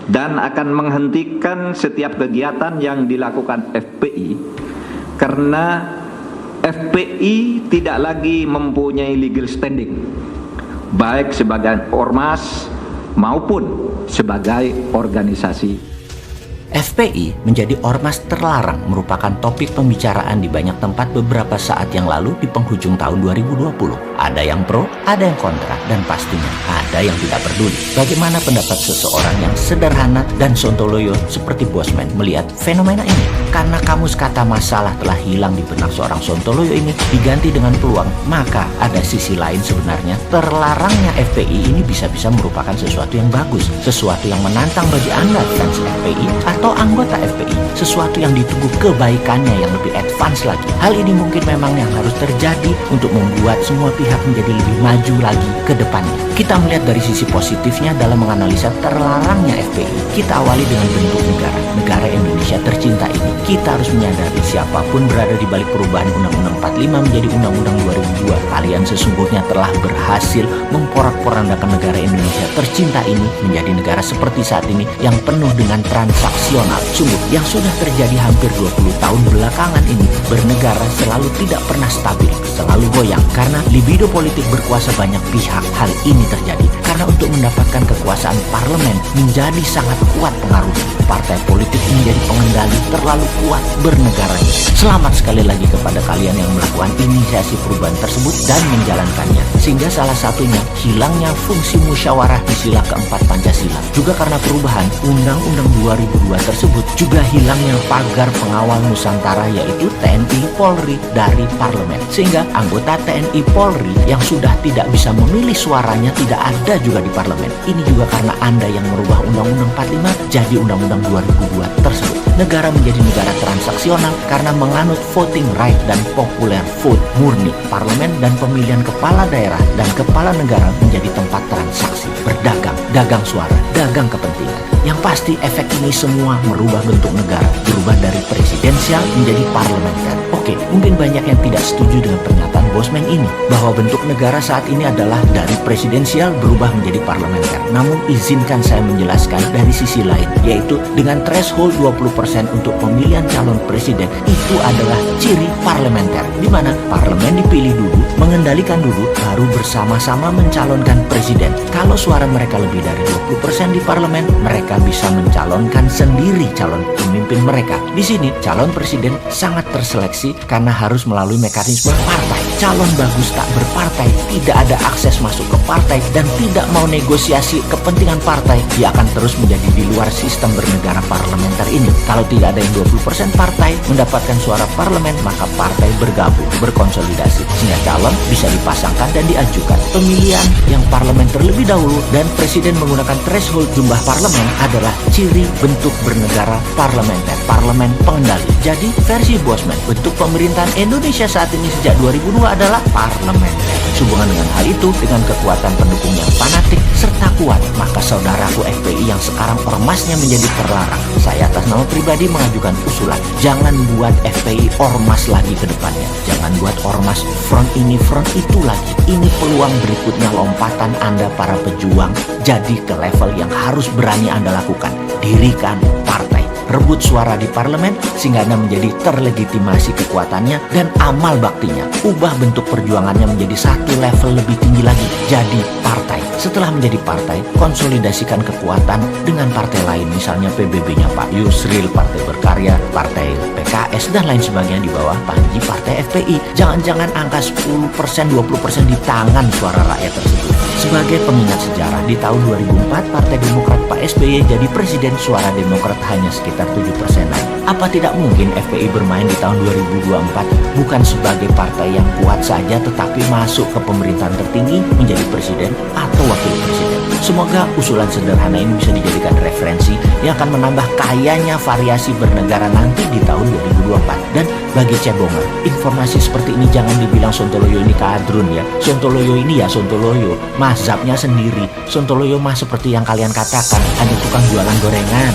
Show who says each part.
Speaker 1: dan akan menghentikan setiap kegiatan yang dilakukan FPI karena FPI tidak lagi mempunyai legal standing baik sebagai ormas maupun sebagai organisasi.
Speaker 2: FPI menjadi ormas terlarang merupakan topik pembicaraan di banyak tempat beberapa saat yang lalu di penghujung tahun 2020. Ada yang pro, ada yang kontra, dan pastinya ada yang tidak peduli. Bagaimana pendapat seseorang yang sederhana dan sontoloyo seperti Bosman melihat fenomena ini? Karena kamus kata masalah telah hilang di benak seorang sontoloyo ini diganti dengan peluang, maka ada sisi lain sebenarnya terlarangnya FPI ini bisa-bisa merupakan sesuatu yang bagus, sesuatu yang menantang bagi Anda fans FPI atau anggota FPI, sesuatu yang ditunggu kebaikannya yang lebih advance lagi. Hal ini mungkin memang yang harus terjadi untuk membuat semua pihak menjadi lebih maju lagi ke depannya. Kita melihat dari sisi positifnya dalam menganalisa terlarangnya FPI. Kita awali dengan bentuk negara Indonesia tercinta ini. Kita harus menyadari siapapun berada di balik perubahan Undang-Undang 45 menjadi Undang-Undang 2002. Kalian sesungguhnya telah berhasil memporak-porandakan negara Indonesia tercinta ini menjadi negara seperti saat ini yang penuh dengan transaksional. Sungguh, yang sudah terjadi hampir 20 tahun belakangan ini, bernegara selalu tidak pernah stabil, selalu goyang. Karena libido politik berkuasa banyak pihak, hal ini terjadi karena untuk mendapatkan kekuasaan parlemen menjadi sangat kuat pengaruhnya. Partai politik menjadi pengendali terlalu kuat bernegaranya. Selamat sekali lagi kepada kalian yang melakukan inisiasi perubahan tersebut dan menjalankannya. Sehingga salah satunya hilangnya fungsi musyawarah di sila keempat Pancasila. Juga karena perubahan Undang-Undang 2002 tersebut, juga hilangnya pagar pengawal Nusantara yaitu TNI Polri dari parlemen. Sehingga anggota TNI Polri yang sudah tidak bisa memilih suaranya tidak ada juga di parlemen. Ini juga karena Anda yang merubah Undang-Undang 45 jadi Undang-Undang 2002 tersebut. Negara menjadi negara transaksional karena menganut voting right dan popular vote murni. Parlemen dan pemilihan kepala daerah dan kepala negara menjadi tempat transaksi, berdagang, dagang suara, dagang kepentingan. Yang pasti efek ini semua merubah bentuk negara, berubah dari presidensial menjadi parlementer. Oke, mungkin banyak yang tidak setuju dengan pernyataan Bosman ini, bahwa bentuk negara saat ini adalah dari presidensial berubah menjadi parlementer. Namun izinkan saya menjelaskan dari sisi lain, yaitu dengan threshold 20% untuk pemilihan calon presiden, itu adalah ciri parlementer, di mana parlemen dipilih dulu, mengendalikan dulu, baru bersama-sama mencalonkan presiden. Kalau suara mereka lebih dari 20% di parlemen, mereka bisa mencalonkan sendiri calon pemimpin mereka. Di sini calon presiden sangat terseleksi karena harus melalui mekanisme partai. Calon bagus tak berpartai, tidak ada akses masuk ke partai dan tidak mau negosiasi kepentingan partai, dia akan terus menjadi di luar sistem bernegara parlementer ini. Kalau tidak ada yang 20% partai mendapatkan suara parlemen, maka partai bergabung, berkonsolidasi, sehingga calon bisa dipasangkan dan diajukan. Pemilihan yang parlemen terlebih dahulu dan presiden menggunakan threshold jumlah parlemen adalah ciri bentuk bernegara parlementer, parlemen pengendali. Jadi versi Bosman, bentuk pemerintahan Indonesia saat ini sejak 2002 adalah parlementer. Sehubungan dengan hal itu, dengan kekuatan pendukung yang fanatik serta kuat, maka saudaraku FPI yang sekarang ormasnya menjadi terlarang, saya atas nama pribadi mengajukan usulan, jangan buat FPI ormas lagi ke depannya. Jangan buat ormas front ini front itu lagi. Ini peluang berikutnya, lompatan Anda para pejuang jadi ke level yang harus berani Anda lakukan. Dirikan partai, rebut suara di parlemen sehingga Anda menjadi terlegitimasi kekuatannya dan amal baktinya. Ubah bentuk perjuangannya menjadi satu level lebih tinggi lagi, jadi partai. Setelah menjadi partai, konsolidasikan kekuatan dengan partai lain, misalnya PBB-nya Pak Yusril, Partai Berkarya, Partai PKS dan lain sebagainya di bawah panji Partai FPI. Jangan-jangan angka 10%, 20% di tangan suara rakyat tersebut. Sebagai pengingat sejarah, di tahun 2004 Partai Demokrat Pak SBY jadi presiden, suara Demokrat hanya sekitar 7%-an. Apa tidak mungkin FPI bermain di tahun 2024 bukan sebagai partai yang kuat saja tetapi masuk ke pemerintahan tertinggi menjadi presiden atau wakil presiden? Semoga usulan sederhana ini bisa dijadikan referensi yang akan menambah kayanya variasi bernegara nanti di tahun 2024. Dan bagi cebongan, informasi seperti ini jangan dibilang Sontoloyo ini kadrun ya. Sontoloyo ini ya Sontoloyo, mazhabnya sendiri. Sontoloyo mah seperti yang kalian katakan, hanya tukang jualan gorengan.